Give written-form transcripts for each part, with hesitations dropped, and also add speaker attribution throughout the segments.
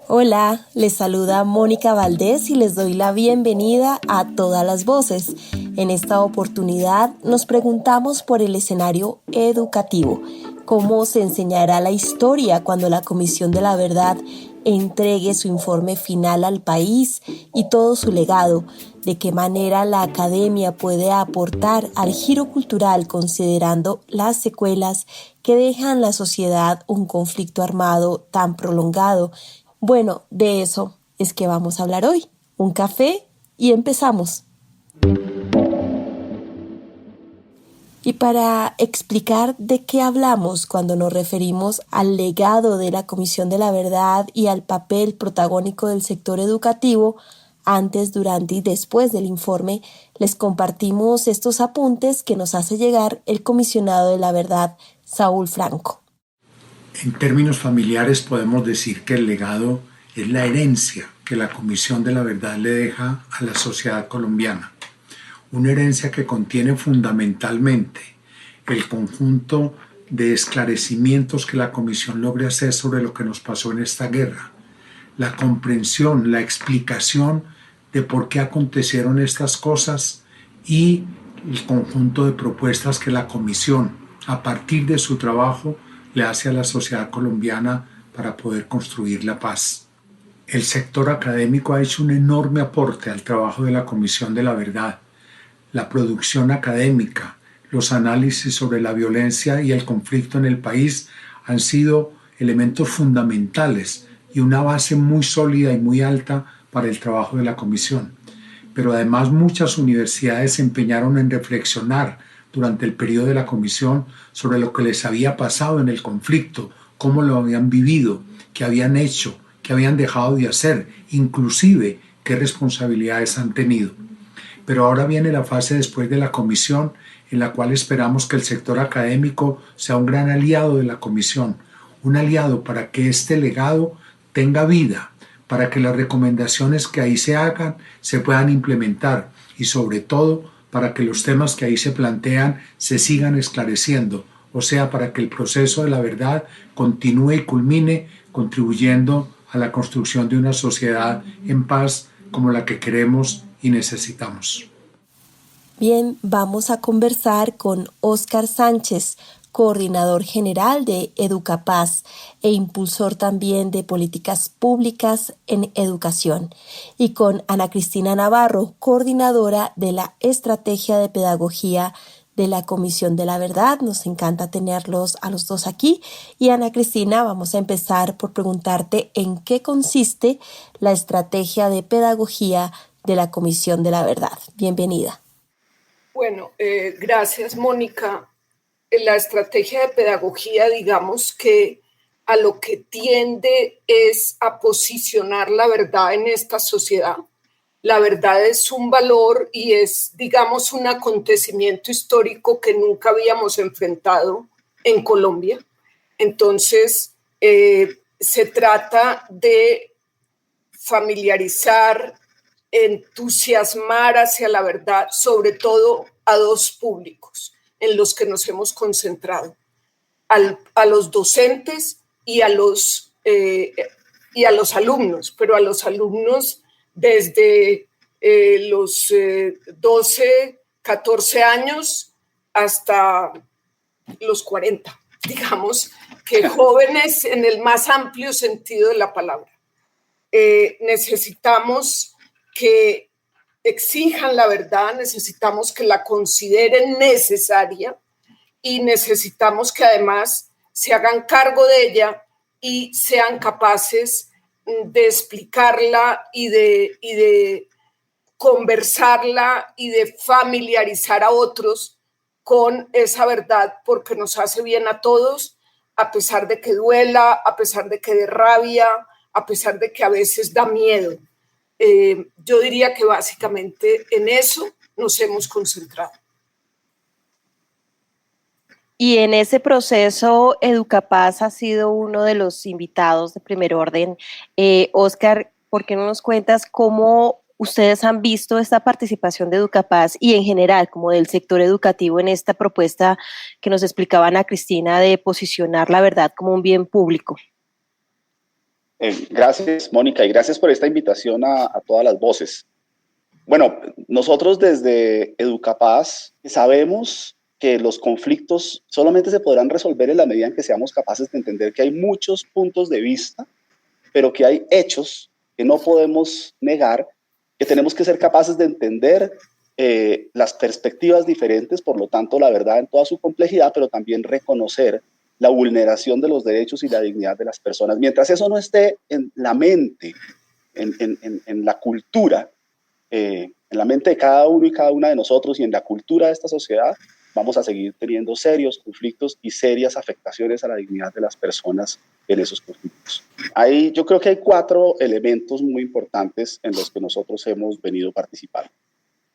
Speaker 1: Hola, les saluda Mónica Valdés y les doy la bienvenida a Todas las Voces. En esta oportunidad nos preguntamos por el escenario educativo. ¿Cómo se enseñará la historia cuando la Comisión de la Verdad entregue su informe final al país y todo su legado? ¿De qué manera la academia puede aportar al giro cultural considerando las secuelas que deja en la sociedad un conflicto armado tan prolongado? Bueno, de eso es que vamos a hablar hoy. Un café y empezamos. Y para explicar de qué hablamos cuando nos referimos al legado de la Comisión de la Verdad y al papel protagónico del sector educativo, antes, durante y después del informe, les compartimos estos apuntes que nos hace llegar el comisionado de la Verdad, Saúl Franco.
Speaker 2: En términos familiares podemos decir que el legado es la herencia que la Comisión de la Verdad le deja a la sociedad colombiana. Una herencia que contiene fundamentalmente el conjunto de esclarecimientos que la Comisión logre hacer sobre lo que nos pasó en esta guerra, la comprensión, la explicación de por qué acontecieron estas cosas y el conjunto de propuestas que la Comisión, a partir de su trabajo, le hace a la sociedad colombiana para poder construir la paz. El sector académico ha hecho un enorme aporte al trabajo de la Comisión de la Verdad. La producción académica, los análisis sobre la violencia y el conflicto en el país han sido elementos fundamentales y una base muy sólida y muy alta para el trabajo de la Comisión. Pero además muchas universidades se empeñaron en reflexionar durante el periodo de la Comisión sobre lo que les había pasado en el conflicto, cómo lo habían vivido, qué habían hecho, qué habían dejado de hacer, inclusive qué responsabilidades han tenido. Pero ahora viene la fase después de la Comisión, en la cual esperamos que el sector académico sea un gran aliado de la Comisión, un aliado para que este legado tenga vida, para que las recomendaciones que ahí se hagan se puedan implementar y sobre todo para que los temas que ahí se plantean se sigan esclareciendo, o sea, para que el proceso de la verdad continúe y culmine contribuyendo a la construcción de una sociedad en paz como la que queremos y necesitamos.
Speaker 1: Bien, vamos a conversar con Óscar Sánchez, coordinador general de Educapaz e impulsor también de políticas públicas en educación, y con Ana Cristina Navarro, coordinadora de la Estrategia de Pedagogía de la Comisión de la Verdad. Nos encanta tenerlos a los dos aquí. Y Ana Cristina, vamos a empezar por preguntarte en qué consiste la Estrategia de Pedagogía de la Comisión de la Verdad. Bienvenida.
Speaker 3: Bueno, gracias, Mónica. La estrategia de pedagogía, digamos que a lo que tiende es a posicionar la verdad en esta sociedad. La verdad es un valor y es, digamos, un acontecimiento histórico que nunca habíamos enfrentado en Colombia. Entonces, se trata de familiarizar, entusiasmar hacia la verdad, sobre todo a dos públicos en los que nos hemos concentrado, a los docentes y a los alumnos, pero a los alumnos desde los 12, 14 años hasta los 40, digamos que jóvenes en el más amplio sentido de la palabra. Necesitamos que exijan la verdad, necesitamos que la consideren necesaria y necesitamos que además se hagan cargo de ella y sean capaces de explicarla y de conversarla y de familiarizar a otros con esa verdad, porque nos hace bien a todos, a pesar de que duela, a pesar de que dé rabia, a pesar de que a veces da miedo. Yo diría que básicamente en eso nos hemos concentrado.
Speaker 1: Y en ese proceso, Educapaz ha sido uno de los invitados de primer orden. Óscar, ¿por qué no nos cuentas cómo ustedes han visto esta participación de Educapaz y en general como del sector educativo en esta propuesta que nos explicaba Ana Cristina de posicionar la verdad como un bien público?
Speaker 4: Gracias, Mónica, y gracias por esta invitación a todas las voces. Bueno, nosotros desde Educapaz sabemos que los conflictos solamente se podrán resolver en la medida en que seamos capaces de entender que hay muchos puntos de vista, pero que hay hechos que no podemos negar, que tenemos que ser capaces de entender las perspectivas diferentes, por lo tanto la verdad en toda su complejidad, pero también reconocer la vulneración de los derechos y la dignidad de las personas. Mientras eso no esté en la mente, en la cultura, en la mente de cada uno y cada una de nosotros y en la cultura de esta sociedad, vamos a seguir teniendo serios conflictos y serias afectaciones a la dignidad de las personas en esos conflictos. Yo creo que hay 4 elementos muy importantes en los que nosotros hemos venido participando.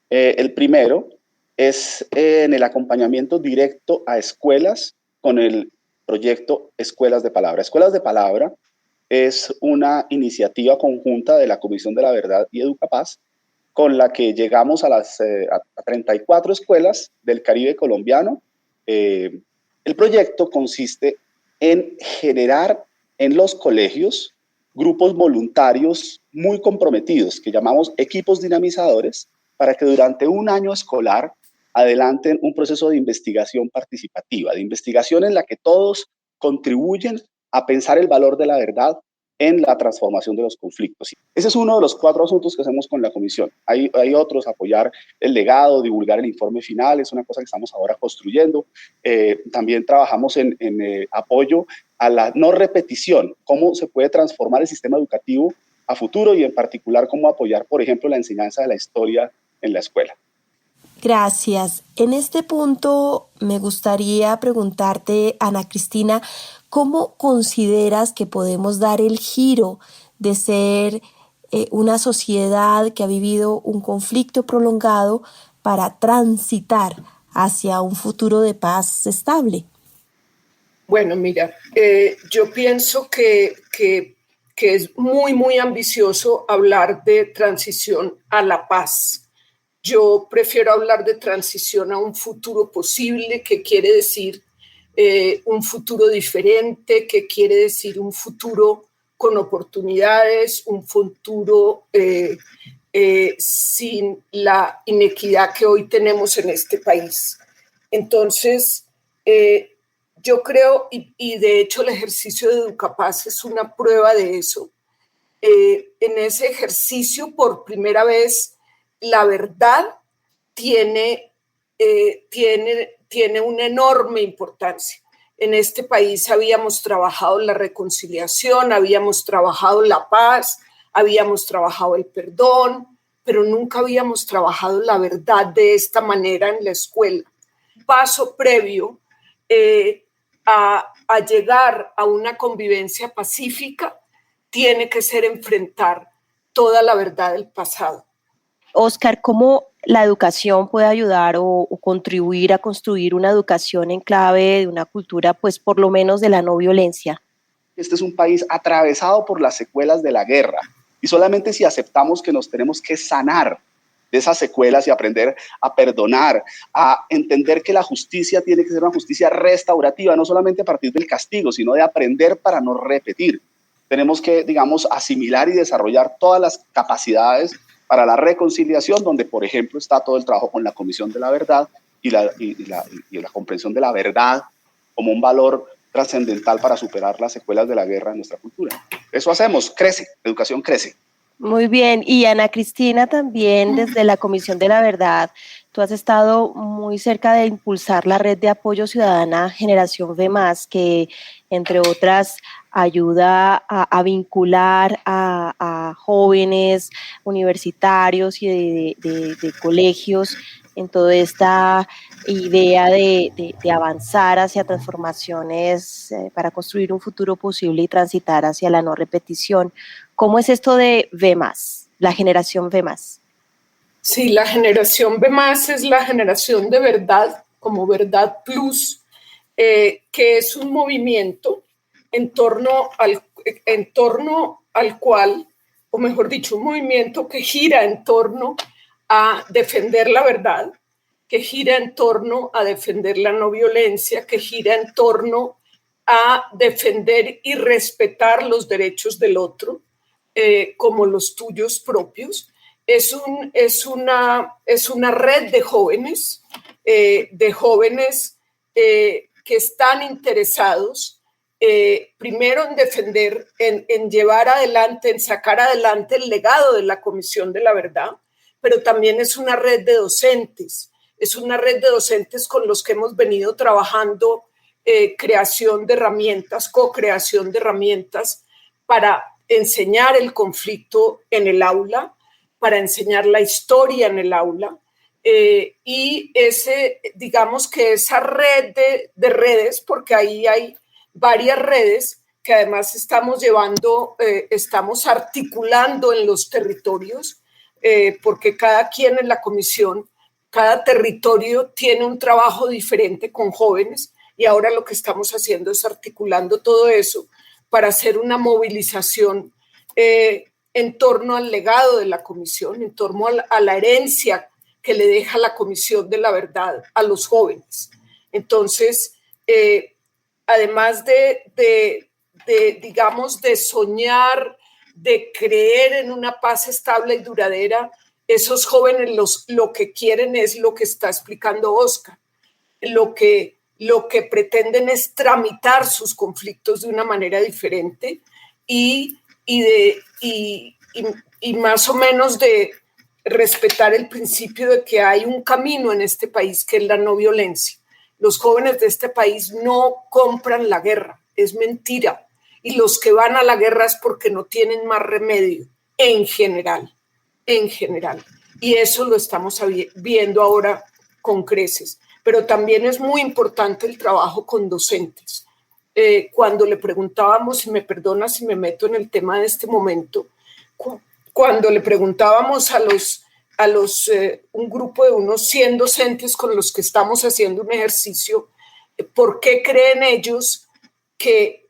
Speaker 4: El primero es en el acompañamiento directo a escuelas con el proyecto Escuelas de Palabra. Escuelas de Palabra es una iniciativa conjunta de la Comisión de la Verdad y Educapaz, con la que llegamos a 34 escuelas del Caribe colombiano. El proyecto consiste en generar en los colegios grupos voluntarios muy comprometidos, que llamamos equipos dinamizadores, para que durante un año escolar adelanten un proceso de investigación participativa, de investigación en la que todos contribuyen a pensar el valor de la verdad en la transformación de los conflictos. Ese es uno de los 4 asuntos que hacemos con la comisión. Hay otros: apoyar el legado, divulgar el informe final, es una cosa que estamos ahora construyendo. También trabajamos en apoyo a la no repetición, cómo se puede transformar el sistema educativo a futuro y en particular cómo apoyar, por ejemplo, la enseñanza de la historia en la escuela.
Speaker 1: Gracias. En este punto me gustaría preguntarte, Ana Cristina, ¿cómo consideras que podemos dar el giro de ser una sociedad que ha vivido un conflicto prolongado para transitar hacia un futuro de paz estable?
Speaker 3: Bueno, mira, yo pienso que es muy, muy ambicioso hablar de transición a la paz. Yo prefiero hablar de transición a un futuro posible, que quiere decir un futuro diferente, que quiere decir un futuro con oportunidades, un futuro sin la inequidad que hoy tenemos en este país. Entonces, yo creo, y de hecho el ejercicio de Educapaz es una prueba de eso. En ese ejercicio, por primera vez, la verdad tiene una enorme importancia. En este país habíamos trabajado la reconciliación, habíamos trabajado la paz, habíamos trabajado el perdón, pero nunca habíamos trabajado la verdad de esta manera en la escuela. Paso previo a llegar a una convivencia pacífica tiene que ser enfrentar toda la verdad del pasado.
Speaker 1: Oscar, ¿cómo la educación puede ayudar o contribuir a construir una educación en clave de una cultura, pues por lo menos de la no violencia?
Speaker 4: Este es un país atravesado por las secuelas de la guerra y solamente si aceptamos que nos tenemos que sanar de esas secuelas y aprender a perdonar, a entender que la justicia tiene que ser una justicia restaurativa, no solamente a partir del castigo, sino de aprender para no repetir. Tenemos que, digamos, asimilar y desarrollar todas las capacidades para la reconciliación, donde, por ejemplo, está todo el trabajo con la Comisión de la Verdad y la comprensión de la verdad como un valor trascendental para superar las secuelas de la guerra en nuestra cultura. Eso hacemos, crece, la educación crece.
Speaker 1: Muy bien, y Ana Cristina, también desde la Comisión de la Verdad, tú has estado muy cerca de impulsar la red de apoyo ciudadana Generación V+, que entre otras ayuda a vincular a jóvenes universitarios y de colegios en toda esta idea de avanzar hacia transformaciones para construir un futuro posible y transitar hacia la no repetición. ¿Cómo es esto de V+, la generación V+?
Speaker 3: Sí, la generación V+, es la generación de verdad, como Verdad Plus, que es un movimiento en torno al cual, o mejor dicho, un movimiento que gira en torno a defender la verdad, que gira en torno a defender la no violencia, que gira en torno a defender y respetar los derechos del otro como los tuyos propios. Es una red de jóvenes que están interesados primero en defender, en llevar adelante, en sacar adelante el legado de la Comisión de la Verdad, pero también es una red de docentes. Es una red de docentes con los que hemos venido trabajando creación de herramientas, co-creación de herramientas para enseñar el conflicto en el aula, para enseñar la historia en el aula. Y digamos que esa red de redes, porque ahí hay varias redes que además estamos estamos articulando en los territorios, porque cada quien en la comisión, cada territorio tiene un trabajo diferente con jóvenes, y ahora lo que estamos haciendo es articulando todo eso para hacer una movilización en torno al legado de la comisión, en torno a la herencia que le deja la Comisión de la Verdad a los jóvenes. Entonces, además digamos, de soñar, de creer en una paz estable y duradera, esos jóvenes lo que quieren es lo que está explicando Oscar. Lo que pretenden es tramitar sus conflictos de una manera diferente y más o menos de respetar el principio de que hay un camino en este país que es la no violencia. Los jóvenes de este país no compran la guerra, es mentira. Y los que van a la guerra es porque no tienen más remedio, en general. Y eso lo estamos viendo ahora con creces. Pero también es muy importante el trabajo con docentes. Cuando le preguntábamos, y me perdona si me meto en el tema de este momento, cuando le preguntábamos a un grupo de unos 100 docentes con los que estamos haciendo un ejercicio, ¿por qué creen ellos que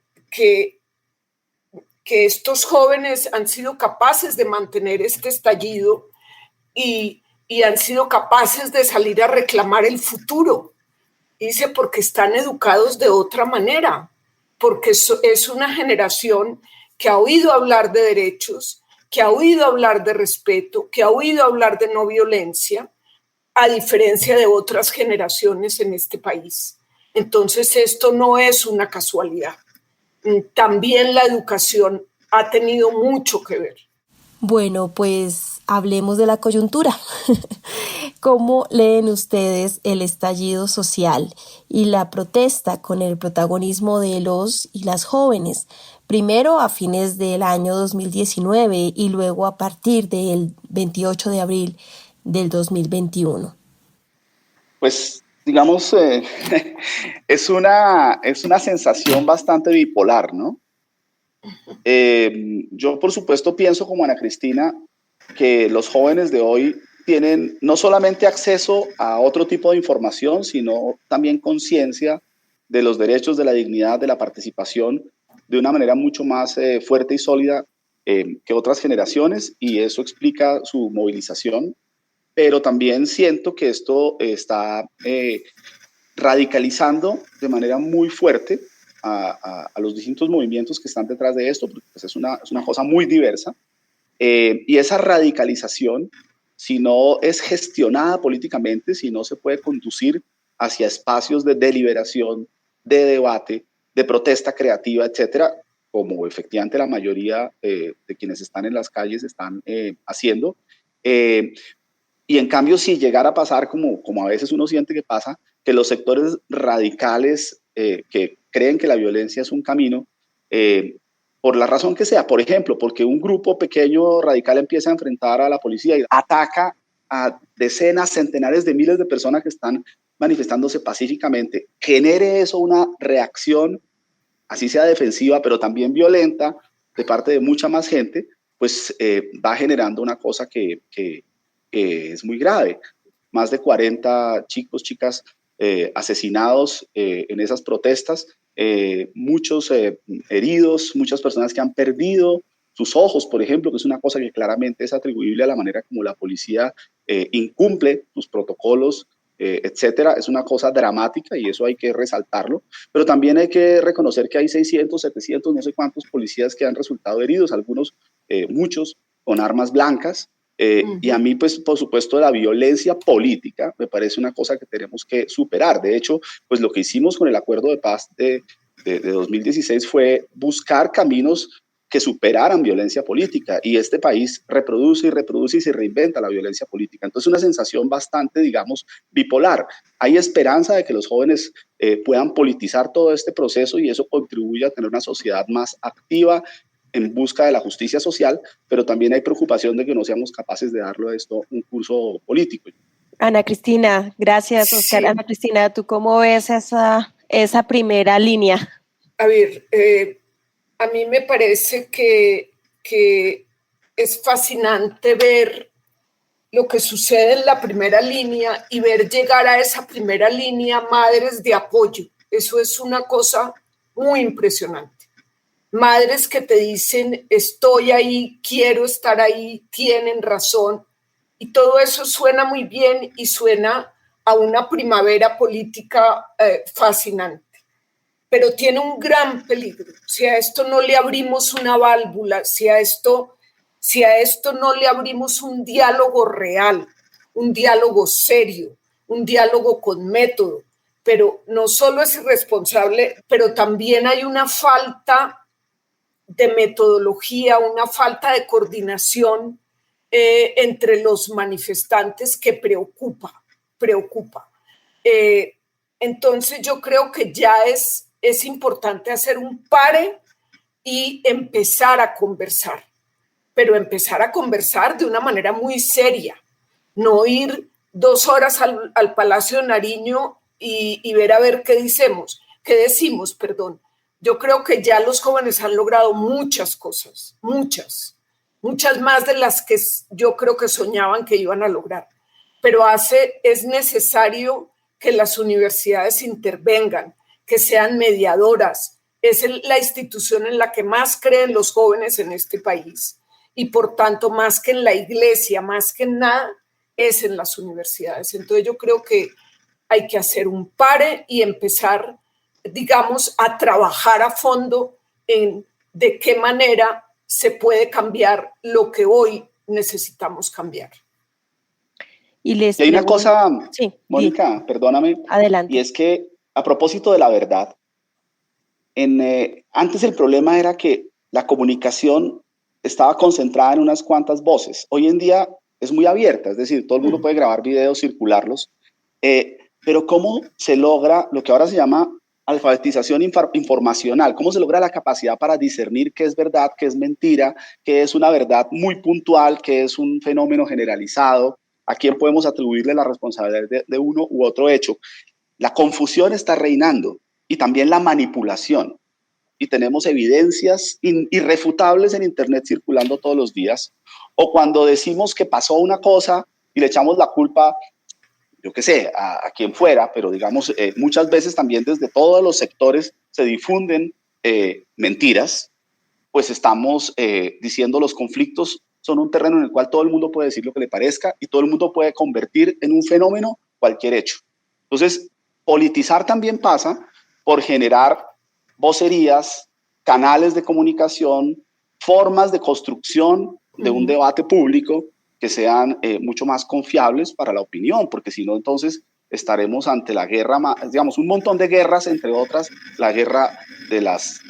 Speaker 3: estos jóvenes han sido capaces de mantener este estallido y han sido capaces de salir a reclamar el futuro? Dice, porque están educados de otra manera, porque es una generación que ha oído hablar de derechos, que ha oído hablar de respeto, que ha oído hablar de no violencia, a diferencia de otras generaciones en este país. Entonces, esto no es una casualidad. También la educación ha tenido mucho que ver.
Speaker 1: Bueno, pues hablemos de la coyuntura. ¿Cómo leen ustedes el estallido social y la protesta con el protagonismo de los y las jóvenes? Primero a fines del año 2019 y luego a partir del 28 de abril del 2021.
Speaker 4: Pues, digamos, es una sensación bastante bipolar, ¿no? Yo, por supuesto, pienso como Ana Cristina que los jóvenes de hoy tienen no solamente acceso a otro tipo de información, sino también conciencia de los derechos, de la dignidad, de la participación de una manera mucho más fuerte y sólida que otras generaciones, y eso explica su movilización. Pero también siento que esto está radicalizando de manera muy fuerte a los distintos movimientos que están detrás de esto, porque pues, es una cosa muy diversa. Y esa radicalización, si no es gestionada políticamente, si no se puede conducir hacia espacios de deliberación, de debate, de protesta creativa, etcétera, como efectivamente la mayoría de quienes están en las calles están haciendo. Y en cambio, si llegara a pasar, como a veces uno siente que pasa, que los sectores radicales que creen que la violencia es un camino, por la razón que sea, por ejemplo, porque un grupo pequeño radical empieza a enfrentar a la policía y ataca a decenas, centenares de miles de personas que están manifestándose pacíficamente, genere eso una reacción, así sea defensiva, pero también violenta, de parte de mucha más gente, pues va generando una cosa que es muy grave. Más de 40 chicos, chicas asesinados en esas protestas, muchos heridos, muchas personas que han perdido sus ojos, por ejemplo, que es una cosa que claramente es atribuible a la manera como la policía incumple sus protocolos etcétera, es una cosa dramática y eso hay que resaltarlo, pero también hay que reconocer que hay 600, 700, no sé cuántos policías que han resultado heridos, algunos, muchos, con armas blancas, y a mí, pues, por supuesto, la violencia política me parece una cosa que tenemos que superar. De hecho, pues lo que hicimos con el acuerdo de paz de 2016 fue buscar caminos que superaran violencia política, y este país reproduce y reproduce y se reinventa la violencia política. Entonces, una sensación bastante, digamos, bipolar. Hay esperanza de que los jóvenes puedan politizar todo este proceso y eso contribuye a tener una sociedad más activa en busca de la justicia social, pero también hay preocupación de que no seamos capaces de darle a esto un curso político.
Speaker 1: Ana Cristina, gracias, Oscar.
Speaker 3: Sí.
Speaker 1: Ana Cristina, ¿tú cómo ves esa primera línea?
Speaker 3: A ver, a mí me parece que es fascinante ver lo que sucede en la primera línea y ver llegar a esa primera línea madres de apoyo. Eso es una cosa muy impresionante. Madres que te dicen, estoy ahí, quiero estar ahí, tienen razón. Y todo eso suena muy bien y suena a una primavera política fascinante. Pero tiene un gran peligro. Si a esto no le abrimos una válvula, si a esto no le abrimos un diálogo real, un diálogo serio, un diálogo con método, pero no solo es irresponsable, pero también hay una falta de metodología, una falta de coordinación entre los manifestantes que preocupa. Entonces yo creo que ya es importante hacer un pare y empezar a conversar, pero empezar a conversar de una manera muy seria, no ir 2 horas al Palacio de Nariño y ver a ver qué decimos. Yo creo que ya los jóvenes han logrado muchas cosas, muchas más de las que yo creo que soñaban que iban a lograr, pero es necesario que las universidades intervengan, que sean mediadoras. Es la institución en la que más creen los jóvenes en este país y por tanto más que en la iglesia, más que en nada, es en las universidades. Entonces yo creo que hay que hacer un pare y empezar, digamos, a trabajar a fondo en de qué manera se puede cambiar lo que hoy necesitamos cambiar.
Speaker 4: Y hay una cosa,
Speaker 1: sí,
Speaker 4: Mónica, perdóname,
Speaker 1: adelante.
Speaker 4: y es que a propósito de la verdad, antes el problema era que la comunicación estaba concentrada en unas cuantas voces. Hoy en día es muy abierta, es decir, todo el mundo puede grabar videos, circularlos, pero ¿cómo se logra lo que ahora se llama alfabetización informacional? ¿Cómo se logra la capacidad para discernir qué es verdad, qué es mentira, qué es una verdad muy puntual, qué es un fenómeno generalizado, a quién podemos atribuirle la responsabilidad de uno u otro hecho? La confusión está reinando y también la manipulación. Y tenemos evidencias irrefutables en Internet circulando todos los días. O cuando decimos que pasó una cosa y le echamos la culpa, yo qué sé, a quien fuera, pero digamos, muchas veces también desde todos los sectores se difunden mentiras, pues estamos diciendo los conflictos son un terreno en el cual todo el mundo puede decir lo que le parezca y todo el mundo puede convertir en un fenómeno cualquier hecho. Entonces, politizar también pasa por generar vocerías, canales de comunicación, formas de construcción de un debate público que sean mucho más confiables para la opinión, porque si no, entonces estaremos ante la guerra, digamos, un montón de guerras, entre otras, la guerra de las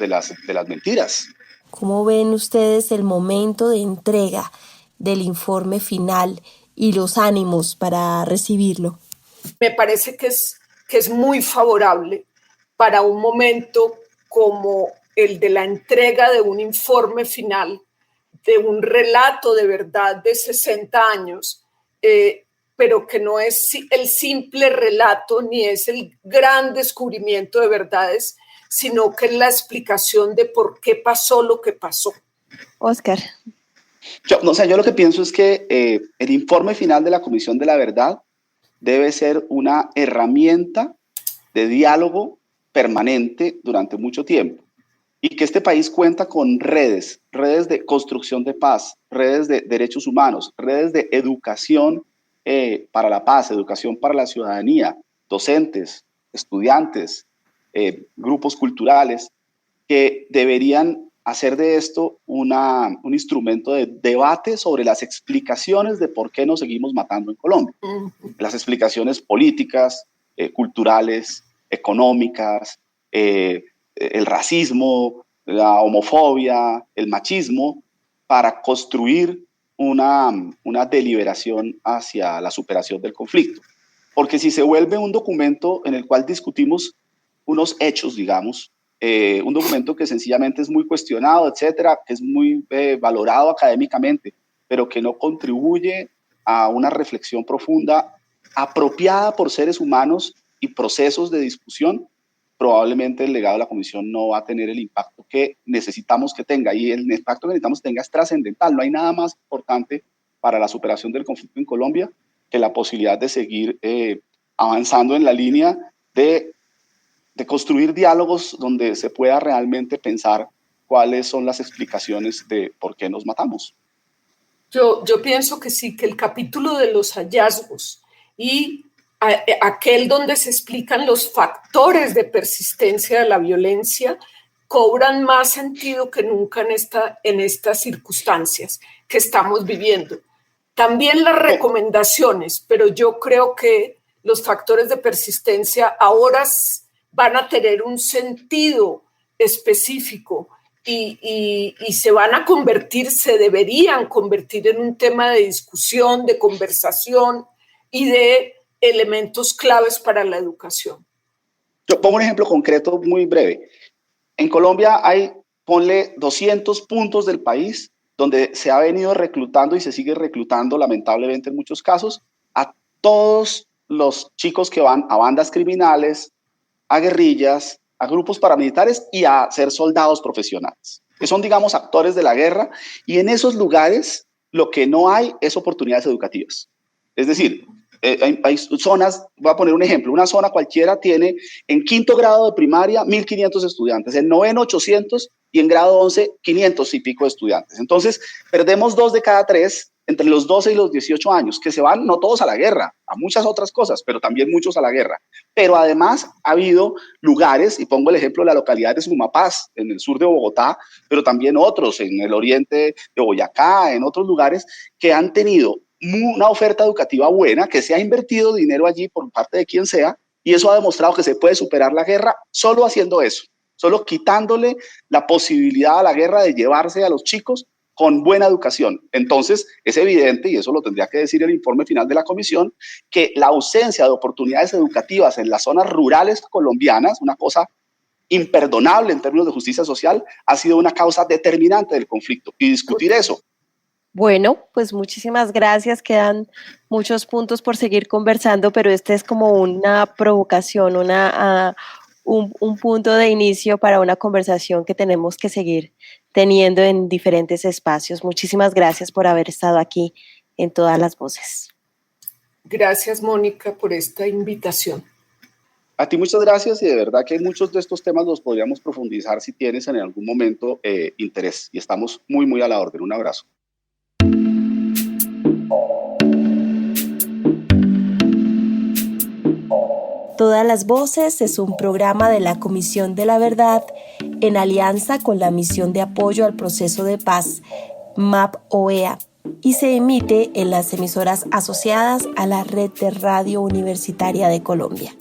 Speaker 4: mentiras.
Speaker 1: ¿Cómo ven ustedes el momento de entrega del informe final y los ánimos para recibirlo?
Speaker 3: Me parece que es muy favorable para un momento como el de la entrega de un informe final, de un relato de verdad de 60 años, pero que no es el simple relato ni es el gran descubrimiento de verdades, sino que es la explicación de por qué pasó lo que pasó.
Speaker 1: Oscar.
Speaker 4: Yo lo que pienso es que el informe final de la Comisión de la Verdad debe ser una herramienta de diálogo permanente durante mucho tiempo y que este país cuenta con redes de construcción de paz, redes de derechos humanos, redes de educación para la paz, educación para la ciudadanía, docentes, estudiantes, grupos culturales, que deberían hacer de esto un instrumento de debate sobre las explicaciones de por qué nos seguimos matando en Colombia. Las explicaciones políticas, culturales, económicas, el racismo, la homofobia, el machismo, para construir una deliberación hacia la superación del conflicto. Porque si se vuelve un documento en el cual discutimos unos hechos, digamos, un documento que sencillamente es muy cuestionado, etcétera, que es muy valorado académicamente, pero que no contribuye a una reflexión profunda apropiada por seres humanos y procesos de discusión, probablemente el legado de la Comisión no va a tener el impacto que necesitamos que tenga. Y el impacto que necesitamos que tenga es trascendental. No hay nada más importante para la superación del conflicto en Colombia que la posibilidad de seguir avanzando en la línea de construir diálogos donde se pueda realmente pensar cuáles son las explicaciones de por qué nos matamos.
Speaker 3: Yo pienso que sí, que el capítulo de los hallazgos y aquel donde se explican los factores de persistencia de la violencia cobran más sentido que nunca en estas circunstancias que estamos viviendo. También las recomendaciones, pero yo creo que los factores de persistencia ahora van a tener un sentido específico y se van a convertir, se deberían convertir en un tema de discusión, de conversación y de elementos claves para la educación.
Speaker 4: Yo pongo un ejemplo concreto muy breve. En Colombia hay, ponle 200 puntos del país donde se ha venido reclutando y se sigue reclutando, lamentablemente en muchos casos, a todos los chicos que van a bandas criminales, a guerrillas, a grupos paramilitares y a ser soldados profesionales, que son, digamos, actores de la guerra, y en esos lugares lo que no hay es oportunidades educativas. Es decir, hay zonas, voy a poner un ejemplo, una zona cualquiera tiene en quinto grado de primaria 1.500 estudiantes, en noveno 800 y en grado 11 500 y pico de estudiantes. Entonces, perdemos 2 de cada 3 entre los 12 y los 18 años, que se van no todos a la guerra, a muchas otras cosas, pero también muchos a la guerra. Pero además ha habido lugares, y pongo el ejemplo de la localidad de Sumapaz, en el sur de Bogotá, pero también otros, en el oriente de Boyacá, en otros lugares, que han tenido una oferta educativa buena, que se ha invertido dinero allí por parte de quien sea, y eso ha demostrado que se puede superar la guerra solo haciendo eso, solo quitándole la posibilidad a la guerra de llevarse a los chicos con buena educación. Entonces, es evidente, y eso lo tendría que decir el informe final de la comisión, que la ausencia de oportunidades educativas en las zonas rurales colombianas, una cosa imperdonable en términos de justicia social, ha sido una causa determinante del conflicto. Y discutir eso.
Speaker 1: Bueno, pues muchísimas gracias. Quedan muchos puntos por seguir conversando, pero este es como una provocación, un punto de inicio para una conversación que tenemos que seguir teniendo en diferentes espacios. Muchísimas gracias por haber estado aquí en Todas las Voces.
Speaker 3: Gracias, Mónica, por esta invitación.
Speaker 4: A ti muchas gracias, y de verdad que muchos de estos temas los podríamos profundizar si tienes en algún momento interés, y estamos muy, muy a la orden. Un abrazo.
Speaker 1: Todas las Voces es un programa de la Comisión de la Verdad en alianza con la Misión de Apoyo al Proceso de Paz, MAP-OEA, y se emite en las emisoras asociadas a la Red de Radio Universitaria de Colombia.